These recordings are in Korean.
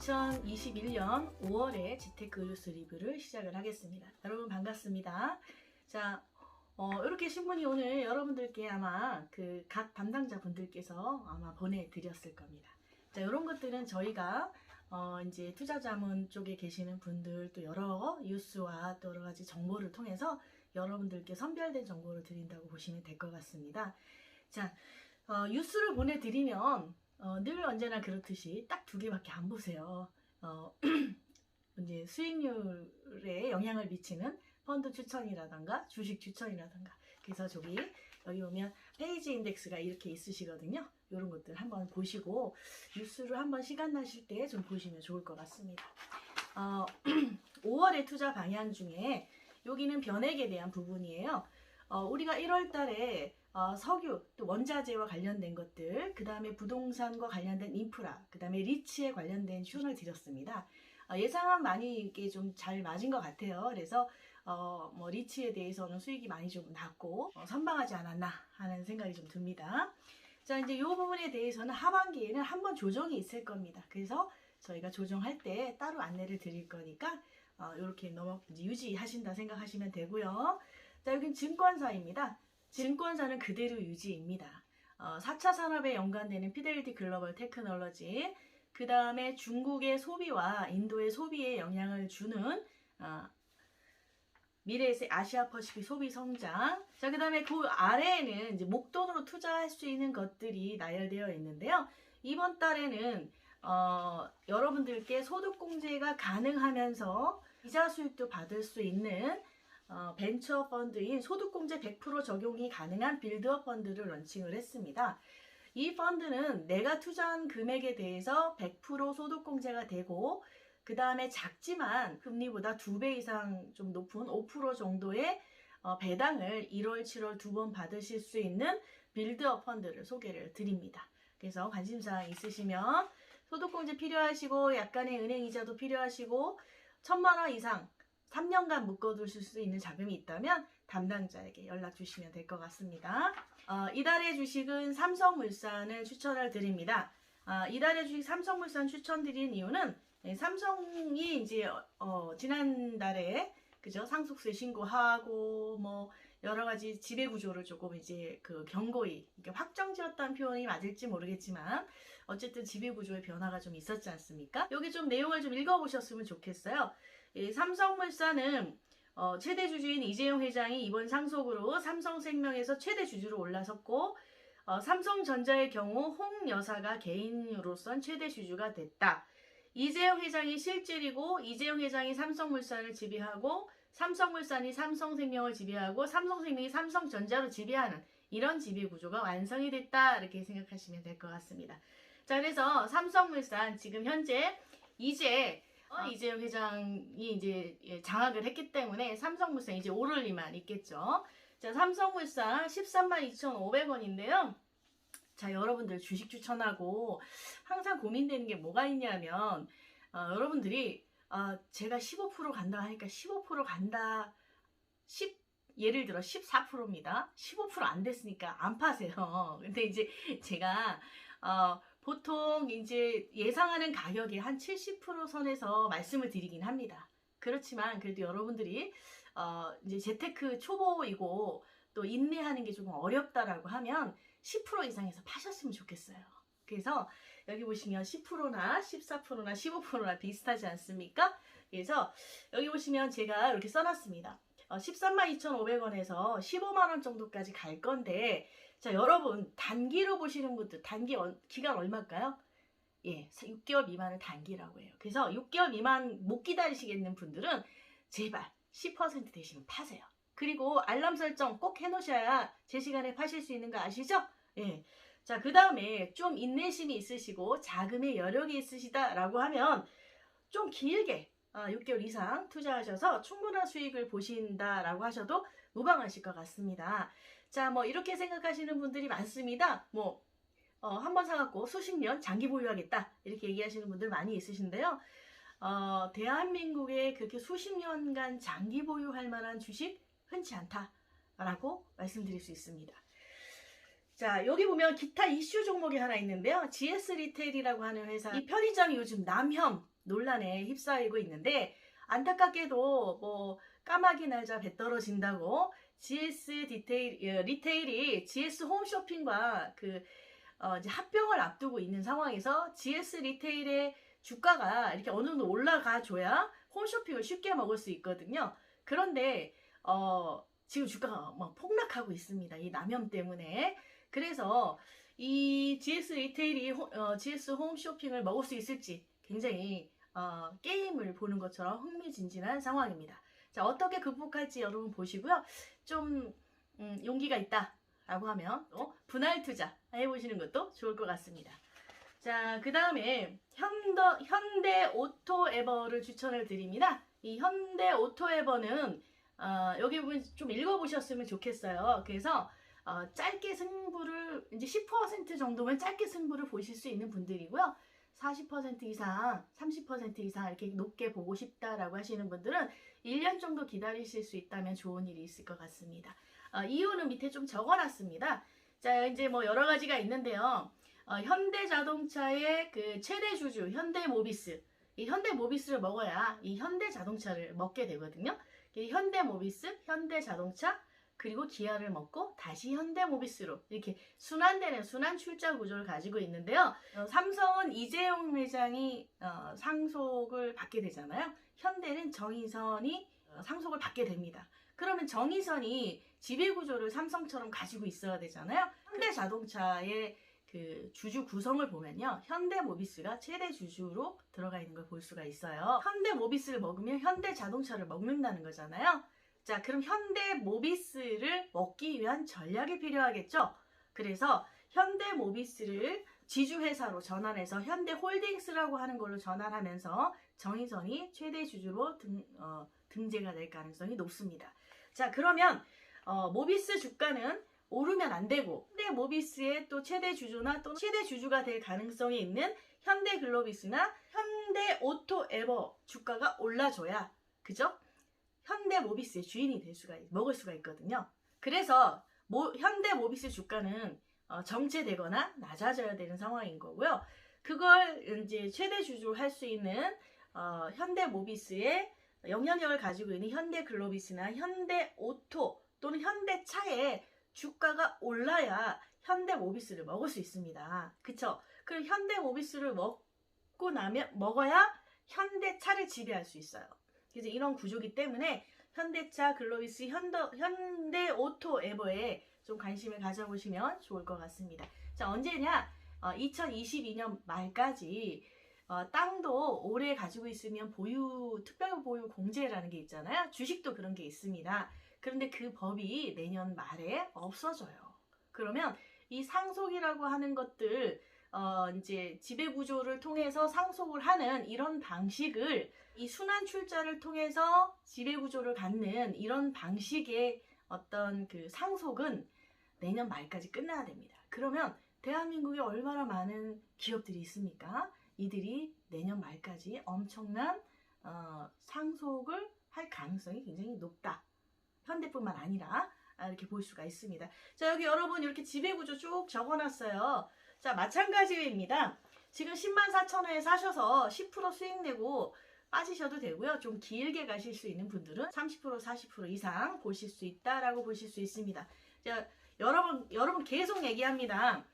2021년 5월에 재테크뉴스 리뷰를 시작을 하겠습니다. 여러분 반갑습니다. 자, 이렇게 신문이 오늘 여러분들께 아마 각 담당자 분들께서 아마 보내드렸을 겁니다. 자, 이런 것들은 저희가 이제 투자자문 쪽에 계시는 분들 또 여러 뉴스와 또 여러 가지 정보를 통해서 여러분들께 선별된 정보를 드린다고 보시면 될 것 같습니다. 자, 뉴스를 보내드리면 늘 언제나 그렇듯이 딱 두 개밖에 안 보세요. 이제 수익률에 영향을 미치는 펀드 추천이라던가 주식 추천이라던가. 그래서 여기 보면 페이지 인덱스가 이렇게 있으시거든요. 이런 것들 한번 보시고 뉴스를 한번 시간 나실 때 좀 보시면 좋을 것 같습니다. 5월의 투자 방향 중에 여기는 변액에 대한 부분이에요. 우리가 1월 달에 석유, 또 원자재와 관련된 것들, 그 다음에 부동산과 관련된 인프라, 그 다음에 리츠에 관련된 추천을 드렸습니다. 예상은 많이 이게 좀 잘 맞은 것 같아요. 그래서 리츠에 대해서는 수익이 많이 좀 났고 선방하지 않았나 하는 생각이 좀 듭니다. 자, 이제 이 부분에 대해서는 하반기에는 한번 조정이 있을 겁니다. 그래서 저희가 조정할 때 따로 안내를 드릴 거니까 이렇게 유지하신다 생각하시면 되고요. 자, 여기는 증권사입니다. 증권사는 그대로 유지입니다. 4차 산업에 연관되는 피델리티 글로벌 테크놀로지, 그 다음에 중국의 소비와 인도의 소비에 영향을 주는 미래의 아시아 퍼시픽 소비 성장. 자, 그 다음에 그 아래에는 이제 목돈으로 투자할 수 있는 것들이 나열되어 있는데요. 이번 달에는 여러분들께 소득공제가 가능하면서 이자 수익도 받을 수 있는 벤처 펀드인 소득공제 100% 적용이 가능한 빌드업 펀드를 런칭을 했습니다. 이 펀드는 내가 투자한 금액에 대해서 100% 소득공제가 되고, 그 다음에 작지만 금리보다 2배 이상 좀 높은 5% 정도의 배당을 1월, 7월 두 번 받으실 수 있는 빌드업 펀드를 소개를 드립니다. 그래서 관심사항 있으시면 소득공제 필요하시고 약간의 은행이자도 필요하시고 1,000만 원 이상 3년간 묶어두실 수 있는 자금이 있다면 담당자에게 연락 주시면 될 것 같습니다. 이달의 주식은 삼성물산을 추천을 드립니다. 이달의 주식 삼성물산 추천드린 이유는 삼성이 이제 지난달에 그죠, 상속세 신고하고 뭐 여러 가지 지배 구조를 조금 이제 경고히 이게 확정지었다는 표현이 맞을지 모르겠지만 어쨌든 지배 구조의 변화가 좀 있었지 않습니까? 여기 좀 내용을 좀 읽어보셨으면 좋겠어요. 삼성물산은 최대 주주인 이재용 회장이 이번 상속으로 삼성생명에서 최대 주주로 올라섰고, 삼성전자의 경우 홍 여사가 개인으로선 최대 주주가 됐다. 이재용 회장이 실질이고 이재용 회장이 삼성물산을 지배하고 삼성물산이 삼성생명을 지배하고 삼성생명이 삼성전자로 지배하는 이런 지배 구조가 완성이 됐다, 이렇게 생각하시면 될 것 같습니다. 자, 그래서 삼성물산 지금 현재 이재용 회장이 이제 장악을 했기 때문에 삼성물산 이제 오를 리만 있겠죠. 자, 삼성물산 132,500원인데요. 자, 여러분들 주식 추천하고 항상 고민되는 게 뭐가 있냐면 여러분들이 제가 15% 간다 하니까 15% 간다, 예를 들어 14%입니다. 15% 안 됐으니까 안 파세요. 근데 이제 제가 보통 이제 예상하는 가격의 한 70% 선에서 말씀을 드리긴 합니다. 그렇지만 그래도 여러분들이 이제 재테크 초보이고 또 인내하는 게 조금 어렵다라고 하면 10% 이상에서 파셨으면 좋겠어요. 그래서 여기 보시면 10%나 14%나 15%나 비슷하지 않습니까? 그래서 여기 보시면 제가 이렇게 써놨습니다. 132,500원에서 15만원 정도까지 갈 건데, 자, 여러분 단기로 보시는 분들 기간 얼마일까요? 예, 6개월 미만을 단기라고 해요. 그래서 6개월 미만 못 기다리시겠는 분들은 제발 10% 되시면 파세요. 그리고 알람 설정 꼭 해놓으셔야 제 시간에 파실 수 있는 거 아시죠? 예. 자, 그 다음에 좀 인내심이 있으시고 자금의 여력이 있으시다라고 하면 좀 길게 6개월 이상 투자하셔서 충분한 수익을 보신다라고 하셔도 무방하실 것 같습니다. 자, 뭐 이렇게 생각하시는 분들이 많습니다. 한번 사갖고 수십 년 장기 보유하겠다 이렇게 얘기하시는 분들 많이 있으신데요. 대한민국에 그렇게 수십 년간 장기 보유할 만한 주식 흔치 않다라고 말씀드릴 수 있습니다. 자, 여기 보면 기타 이슈 종목이 하나 있는데요. GS 리테일이라고 하는 회사. 이 편의점이 요즘 남혐, 논란에 휩싸이고 있는데, 안타깝게도 뭐 까마귀 날자 배 떨어진다고 리테일이 GS 홈쇼핑과 이제 합병을 앞두고 있는 상황에서 GS 리테일의 주가가 이렇게 어느 정도 올라가 줘야 홈쇼핑을 쉽게 먹을 수 있거든요. 그런데 지금 주가가 막 폭락하고 있습니다. 이 남염 때문에. 그래서 이 GS 리테일이 GS 홈쇼핑을 먹을 수 있을지 굉장히 게임을 보는 것처럼 흥미진진한 상황입니다. 자, 어떻게 극복할지 여러분 보시고요. 좀 용기가 있다 라고 하면 분할 투자 해보시는 것도 좋을 것 같습니다. 자, 그 다음에 현대 오토에버를 추천을 드립니다. 이 현대 오토에버는 여기 보면 좀 읽어보셨으면 좋겠어요. 그래서 짧게 승부를 이제 10% 정도면 짧게 승부를 보실 수 있는 분들이고요. 40% 이상, 30% 이상 이렇게 높게 보고 싶다라고 하시는 분들은 1년 정도 기다리실 수 있다면 좋은 일이 있을 것 같습니다. 이유는 밑에 좀 적어놨습니다. 자, 이제 뭐 여러 가지가 있는데요. 현대자동차의 그 최대 주주 현대모비스, 이 현대모비스를 먹어야 이 현대자동차를 먹게 되거든요. 현대모비스, 현대자동차, 그리고 기아를 먹고 다시 현대모비스로 이렇게 순환되는 순환 출자 구조를 가지고 있는데요. 삼성은 이재용 회장이 상속을 받게 되잖아요. 현대는 정의선이 상속을 받게 됩니다. 그러면 정의선이 지배구조를 삼성처럼 가지고 있어야 되잖아요. 현대자동차의 그 주주 구성을 보면요. 현대모비스가 최대 주주로 들어가 있는 걸 볼 수가 있어요. 현대모비스를 먹으면 현대자동차를 먹는다는 거잖아요. 자, 그럼 현대모비스를 먹기 위한 전략이 필요하겠죠? 그래서 현대모비스를 지주회사로 전환해서 현대홀딩스라고 하는 걸로 전환하면서 정의선이 최대 주주로 등재가 될 가능성이 높습니다. 자, 그러면 모비스 주가는 오르면 안 되고 현대모비스의 또 최대 주주나 또 최대 주주가 될 가능성이 있는 현대글로비스나 현대오토에버 주가가 올라줘야, 그죠? 현대모비스의 주인이 먹을 수가 있거든요. 그래서 현대모비스 주가는 정체되거나 낮아져야 되는 상황인 거고요. 그걸 이제 최대 주주로 할 수 있는 현대모비스의 영향력을 가지고 있는 현대글로비스나 현대오토 또는 현대차의 주가가 올라야 현대모비스를 먹을 수 있습니다. 그쵸? 그럼 현대모비스를 먹어야 현대차를 지배할 수 있어요. 그래서 이런 구조기 때문에 현대차, 글로비스, 현대오토에버에 좀 관심을 가져보시면 좋을 것 같습니다. 자, 언제냐? 2022년 말까지 땅도 올해 가지고 있으면 특별 보유 공제라는 게 있잖아요. 주식도 그런 게 있습니다. 그런데 그 법이 내년 말에 없어져요. 그러면 이 상속이라고 하는 것들, 이제 지배구조를 통해서 상속을 하는 이런 방식을 이 순환 출자를 통해서 지배구조를 갖는 이런 방식의 어떤 그 상속은 내년 말까지 끝나야 됩니다. 그러면 대한민국에 얼마나 많은 기업들이 있습니까? 이들이 내년 말까지 엄청난 상속을 할 가능성이 굉장히 높다. 현대뿐만 아니라 이렇게 볼 수가 있습니다. 자, 여기 여러분 이렇게 지배구조 쭉 적어놨어요. 자, 마찬가지입니다. 지금 104,000원에 사셔서 10% 수익 내고 빠지셔도 되고요. 좀 길게 가실 수 있는 분들은 30%, 40% 이상 보실 수 있다라고 보실 수 있습니다. 자, 여러분 계속 얘기합니다.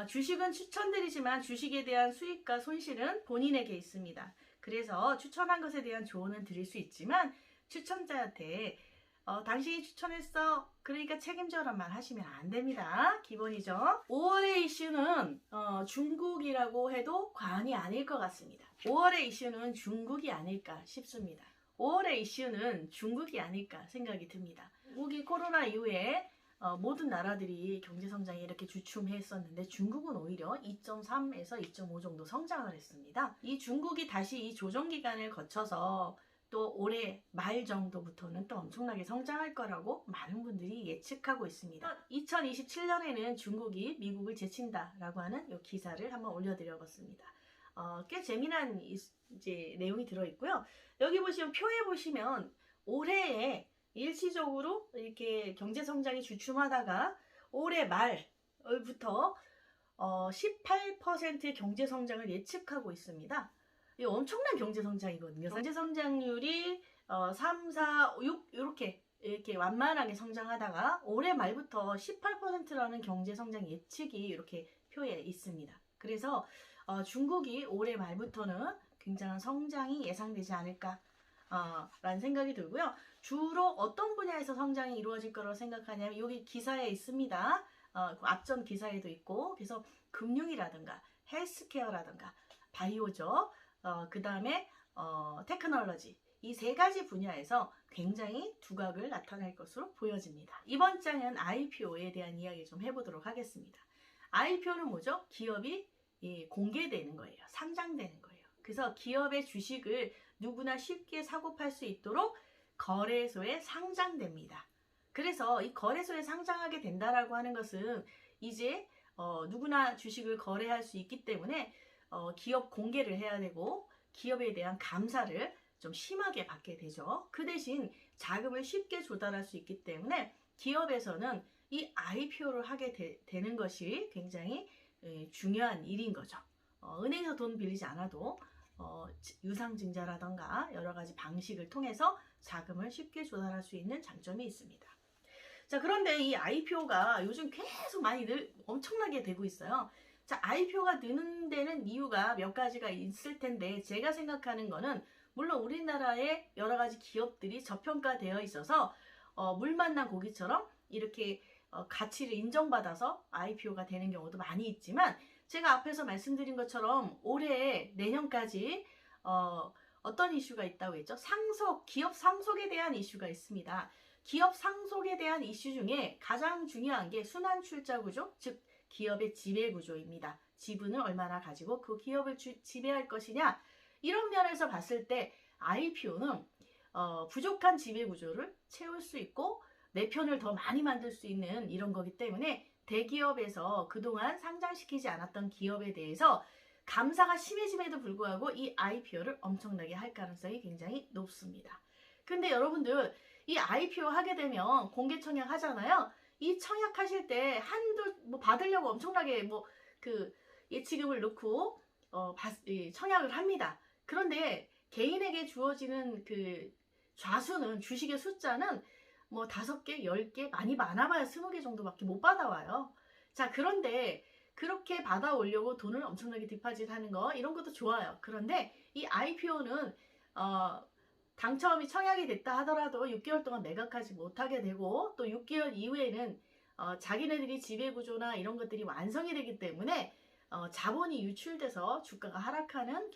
주식은 추천드리지만 주식에 대한 수익과 손실은 본인에게 있습니다. 그래서 추천한 것에 대한 조언은 드릴 수 있지만 추천자한테 당신이 추천했어, 그러니까 책임져란 말 하시면 안 됩니다. 기본이죠. 5월의 이슈는 중국이라고 해도 과언이 아닐 것 같습니다. 5월의 이슈는 중국이 아닐까 싶습니다. 5월의 이슈는 중국이 아닐까 생각이 듭니다. 중국이 코로나 이후에 모든 나라들이 경제성장이 이렇게 주춤했었는데 중국은 오히려 2.3에서 2.5 정도 성장을 했습니다. 이 중국이 다시 이 조정기간을 거쳐서 또 올해 말 정도부터는 또 엄청나게 성장할 거라고 많은 분들이 예측하고 있습니다. 2027년에는 중국이 미국을 제친다라고 하는 이 기사를 한번 올려드려봤습니다. 꽤 재미난 이제 내용이 들어있고요. 여기 보시면 표에 보시면 올해에 일시적으로 이렇게 경제성장이 주춤하다가 올해 말부터 18%의 경제성장을 예측하고 있습니다. 이 엄청난 경제 성장이거든요. 경제 성장률이 3, 4, 6 이렇게 완만하게 성장하다가 올해 말부터 18%라는 경제 성장 예측이 이렇게 표에 있습니다. 그래서 중국이 올해 말부터는 굉장한 성장이 예상되지 않을까 라는 생각이 들고요. 주로 어떤 분야에서 성장이 이루어질 거라고 생각하냐면 여기 기사에 있습니다. 그 앞전 기사에도 있고, 그래서 금융이라든가 헬스케어라든가 바이오죠. 그 다음에 테크놀로지, 이 세 가지 분야에서 굉장히 두각을 나타낼 것으로 보여집니다. 이번 장은 IPO에 대한 이야기 좀 해보도록 하겠습니다. IPO는 뭐죠? 기업이 공개되는 거예요. 상장되는 거예요. 그래서 기업의 주식을 누구나 쉽게 사고 팔 수 있도록 거래소에 상장됩니다. 그래서 이 거래소에 상장하게 된다라고 하는 것은 이제 누구나 주식을 거래할 수 있기 때문에 기업 공개를 해야 되고 기업에 대한 감사를 좀 심하게 받게 되죠. 그 대신 자금을 쉽게 조달할 수 있기 때문에 기업에서는 이 IPO를 하게 되는 것이 굉장히 중요한 일인 거죠. 은행에서 돈 빌리지 않아도 유상증자라던가 여러 가지 방식을 통해서 자금을 쉽게 조달할 수 있는 장점이 있습니다. 자, 그런데 이 IPO가 요즘 계속 많이 엄청나게 되고 있어요. 자, IPO가 느는 데는 이유가 몇 가지가 있을 텐데 제가 생각하는 거는 물론 우리나라의 여러 가지 기업들이 저평가되어 있어서 물 만난 고기처럼 이렇게 가치를 인정받아서 IPO가 되는 경우도 많이 있지만 제가 앞에서 말씀드린 것처럼 올해 내년까지 어떤 이슈가 있다고 했죠? 기업 상속에 대한 이슈가 있습니다. 기업 상속에 대한 이슈 중에 가장 중요한 게 순환 출자 구조, 즉 기업의 지배 구조입니다. 지분을 얼마나 가지고 그 기업을 지배할 것이냐, 이런 면에서 봤을 때 IPO는 부족한 지배 구조를 채울 수 있고 내 편을 더 많이 만들 수 있는 이런 거기 때문에 대기업에서 그동안 상장시키지 않았던 기업에 대해서 감사가 심해짐에도 불구하고 이 IPO를 엄청나게 할 가능성이 굉장히 높습니다. 근데 여러분들 이 IPO 하게 되면 공개 청약 하잖아요. 이 청약하실 때 한도 받으려고 엄청나게 예치금을 넣고 청약을 합니다. 그런데 개인에게 주어지는 그 좌수는, 주식의 숫자는 5개, 10개, 많아봐야 20개 정도밖에 못 받아와요. 자, 그런데 그렇게 받아오려고 돈을 엄청나게 디파짓하는 거, 이런 것도 좋아요. 그런데 이 IPO는 당첨이 청약이 됐다 하더라도 6개월 동안 매각하지 못하게 되고 또 6개월 이후에는 자기네들이 지배구조나 이런 것들이 완성이 되기 때문에 자본이 유출돼서 주가가 하락하는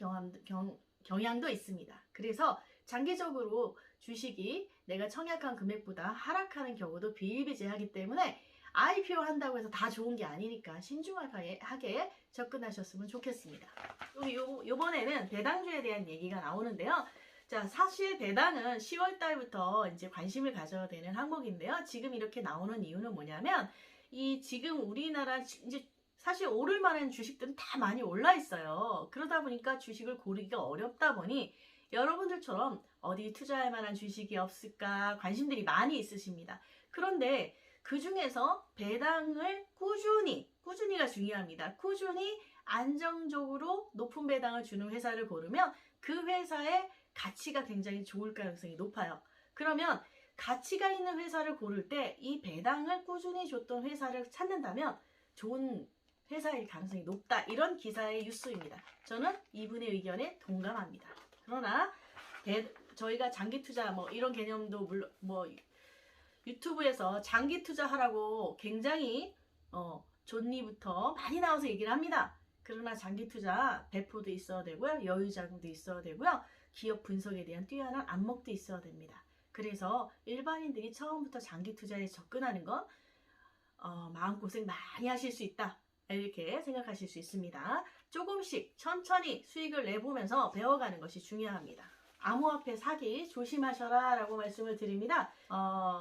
경향도 있습니다. 그래서 장기적으로 주식이 내가 청약한 금액보다 하락하는 경우도 비일비재하기 때문에 IPO 한다고 해서 다 좋은 게 아니니까 신중하게 접근하셨으면 좋겠습니다. 요번에는 배당주에 대한 얘기가 나오는데요. 자, 사실 배당은 10월 달부터 이제 관심을 가져야 되는 항목인데요. 지금 이렇게 나오는 이유는 뭐냐면 지금 우리나라 이제 사실 오를 만한 주식들은 다 많이 올라 있어요. 그러다 보니까 주식을 고르기가 어렵다 보니 여러분들처럼 어디 투자할 만한 주식이 없을까 관심들이 많이 있으십니다. 그런데 그 중에서 배당을 꾸준히가 중요합니다. 꾸준히 안정적으로 높은 배당을 주는 회사를 고르면 그 회사의 가치가 굉장히 좋을 가능성이 높아요. 그러면 가치가 있는 회사를 고를 때 이 배당을 꾸준히 줬던 회사를 찾는다면 좋은 회사일 가능성이 높다. 이런 기사의 뉴스입니다. 저는 이분의 의견에 동감합니다. 그러나 저희가 장기 투자 이런 개념도 물론 유튜브에서 장기 투자하라고 굉장히 존니부터 많이 나와서 얘기를 합니다. 그러나 장기 투자 배포도 있어야 되고요. 여유자금도 있어야 되고요. 기업 분석에 대한 뛰어난 안목도 있어야 됩니다. 그래서 일반인들이 처음부터 장기 투자에 접근하는 건 마음고생 많이 하실 수 있다. 이렇게 생각하실 수 있습니다. 조금씩 천천히 수익을 내보면서 배워가는 것이 중요합니다. 암호화폐 사기 조심하셔라 라고 말씀을 드립니다.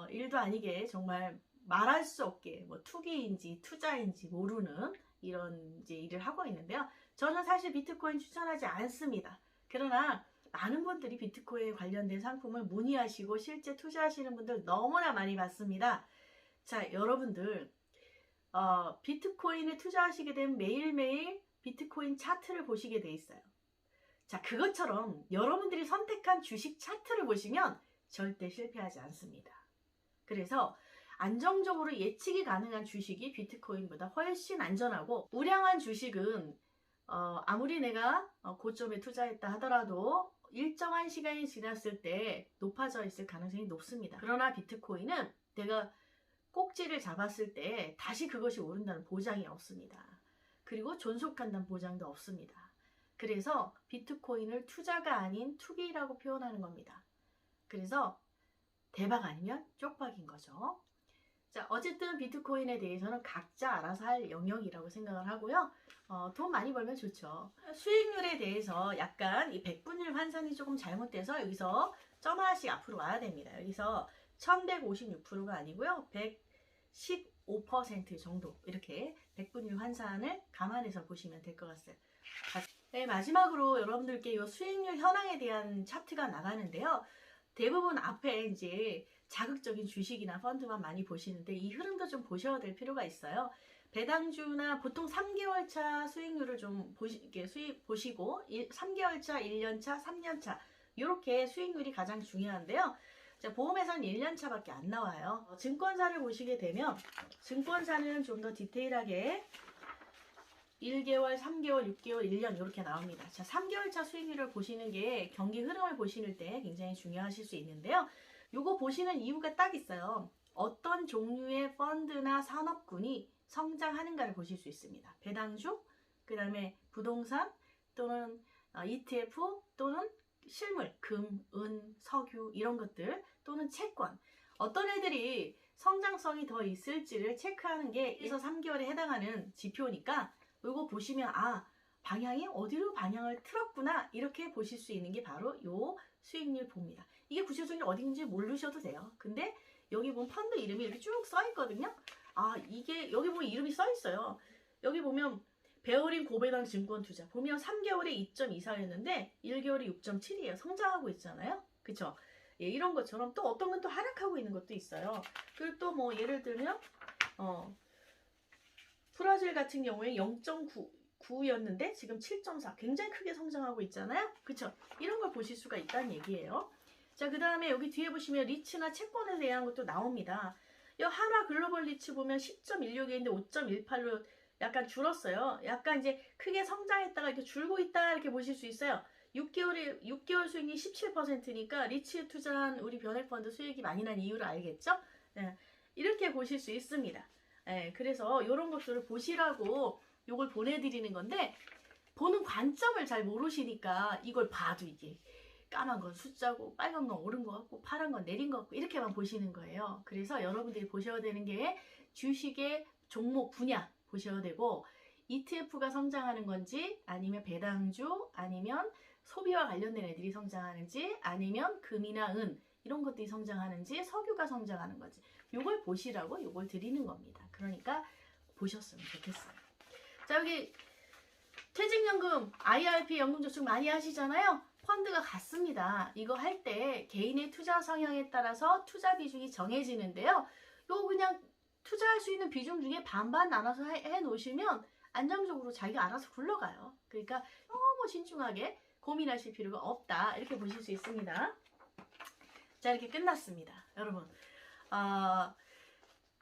일도 아니게 정말 말할 수 없게 투기인지 투자인지 모르는 이런 이제 일을 하고 있는데요. 저는 사실 비트코인 추천하지 않습니다. 그러나 많은 분들이 비트코인 관련된 상품을 문의하시고 실제 투자하시는 분들 너무나 많이 봤습니다. 자, 여러분들 비트코인에 투자하시게 되면 매일매일 비트코인 차트를 보시게 돼 있어요. 자, 그것처럼 여러분들이 선택한 주식 차트를 보시면 절대 실패하지 않습니다. 그래서 안정적으로 예측이 가능한 주식이 비트코인보다 훨씬 안전하고, 우량한 주식은 아무리 내가 고점에 투자했다 하더라도 일정한 시간이 지났을 때 높아져 있을 가능성이 높습니다. 그러나 비트코인은 내가 꼭지를 잡았을 때 다시 그것이 오른다는 보장이 없습니다. 그리고 존속한다는 보장도 없습니다. 그래서 비트코인을 투자가 아닌 투기라고 표현하는 겁니다. 그래서 대박 아니면 쪽박인 거죠. 자, 어쨌든 비트코인에 대해서는 각자 알아서 할 영역이라고 생각을 하고요. 돈 많이 벌면 좋죠. 수익률에 대해서 약간 이 백분율 환산이 조금 잘못돼서 여기서 점 하나씩 앞으로 와야 됩니다. 여기서 1156%가 아니고요. 115% 정도, 이렇게 백분율 환산을 감안해서 보시면 될 것 같아요. 네, 마지막으로 여러분들께 이 수익률 현황에 대한 차트가 나가는데요. 대부분 앞에 이제 자극적인 주식이나 펀드만 많이 보시는데 이 흐름도 좀 보셔야 될 필요가 있어요. 배당주나 보통 3개월 차 수익률을 좀 보시고 3개월 차, 1년 차, 3년 차, 이렇게 수익률이 가장 중요한데요. 자, 보험에서는 1년 차밖에 안 나와요. 증권사를 보시게 되면 증권사는 좀 더 디테일하게 1개월, 3개월, 6개월, 1년 이렇게 나옵니다. 자, 3개월 차 수익률을 보시는 게 경기 흐름을 보시는 때 굉장히 중요하실 수 있는데요. 요거 보시는 이유가 딱 있어요. 어떤 종류의 펀드나 산업군이 성장하는가를 보실 수 있습니다. 배당주, 그 다음에 부동산, 또는 ETF, 또는 실물, 금, 은, 석유 이런 것들, 또는 채권. 어떤 애들이 성장성이 더 있을지를 체크하는 게 1에서 3개월에 해당하는 지표니까 이거 보시면 방향이 어디로 방향을 틀었구나, 이렇게 보실 수 있는 게 바로 요 수익률 봅니다. 이게 구체적인 어딘지 모르셔도 돼요. 근데 여기 보면 펀드 이름이 이렇게 쭉 써 있거든요. 이게 여기 보면 이름이 써 있어요. 여기 보면 베어링 고배당 증권 투자 보면 3개월에 2.24였는데 1개월에 6.7이에요. 성장하고 있잖아요. 그쵸? 예, 이런 것처럼 또 어떤 건 또 하락하고 있는 것도 있어요. 그리고 또 뭐 예를 들면 브라질 같은 경우에 0.9였는데 지금 7.4, 굉장히 크게 성장하고 있잖아요. 그쵸? 이런 걸 보실 수가 있다는 얘기예요. 자, 그 다음에 여기 뒤에 보시면 리츠나 채권에 대한 것도 나옵니다. 이 한화 글로벌 리츠 보면 10.16인데 5.18로 약간 줄었어요. 약간 이제 크게 성장했다가 이렇게 줄고 있다, 이렇게 보실 수 있어요. 6개월 수익이 17%니까 리츠 투자한 우리 변액펀드 수익이 많이 난 이유를 알겠죠? 네, 이렇게 보실 수 있습니다. 네, 그래서 이런 것들을 보시라고 요걸 보내드리는 건데, 보는 관점을 잘 모르시니까 이걸 봐도 이게 까만 건 숫자고 빨간 건 오른 것 같고 파란 건 내린 것 같고 이렇게만 보시는 거예요. 그래서 여러분들이 보셔야 되는 게 주식의 종목 분야 보셔야 되고, ETF가 성장하는 건지, 아니면 배당주, 아니면 소비와 관련된 애들이 성장하는지, 아니면 금이나 은 이런 것들이 성장하는지, 석유가 성장하는 건지, 요걸 보시라고 요걸 드리는 겁니다. 그러니까 보셨으면 좋겠어요. 자, 여기 퇴직연금, IRP 연금저축 많이 하시잖아요. 펀드가 같습니다. 이거 할 때 개인의 투자 성향에 따라서 투자 비중이 정해지는데요. 요거 그냥 투자할 수 있는 비중 중에 반반 나눠서 해 놓으시면 안정적으로 자기가 알아서 굴러가요. 그러니까 너무 신중하게 고민하실 필요가 없다, 이렇게 보실 수 있습니다. 자, 이렇게 끝났습니다. 여러분,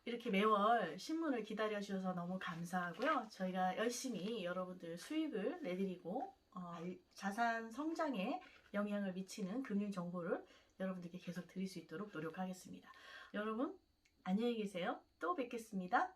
이렇게 매월 신문을 기다려 주셔서 너무 감사하고요. 저희가 열심히 여러분들 수익을 내드리고 자산 성장에 영향을 미치는 금융 정보를 여러분들께 계속 드릴 수 있도록 노력하겠습니다. 여러분 안녕히 계세요. 또 뵙겠습니다.